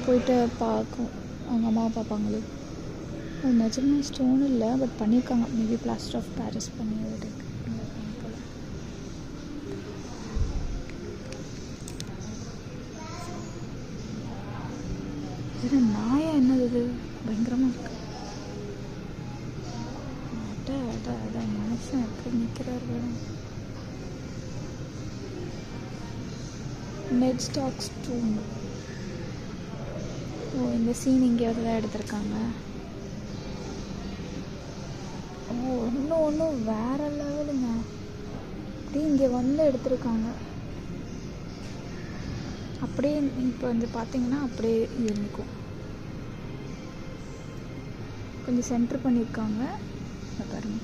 போயிட்டு பார்க்கும் அவங்க அம்மாவை பார்ப்பாங்களே. அது நிஜமாக ஸ்டோன் இல்லை, பட் பண்ணியிருக்காங்க. மேபி பிளாஸ்டர் ஆஃப் பாரிஸ் பண்ணி இருக்கு. இது நாயா என்னது இது பயங்கரமாக இருக்கு. அதான் மனுஷன் எப்படி நிற்கிறார். Net stocks 2. ஓ, இந்த சீன் இங்கேயாவது தான் எடுத்திருக்காங்க. ஓ, ஒன்றும் வேற லெவலுங்க. அப்படியே இங்கே வந்து எடுத்திருக்காங்க. அப்படியே இப்போ வந்து பார்த்தீங்கன்னா அப்படியே இருக்கும். கொஞ்சம் சென்டர் பண்ணியிருக்காங்க பாருங்க.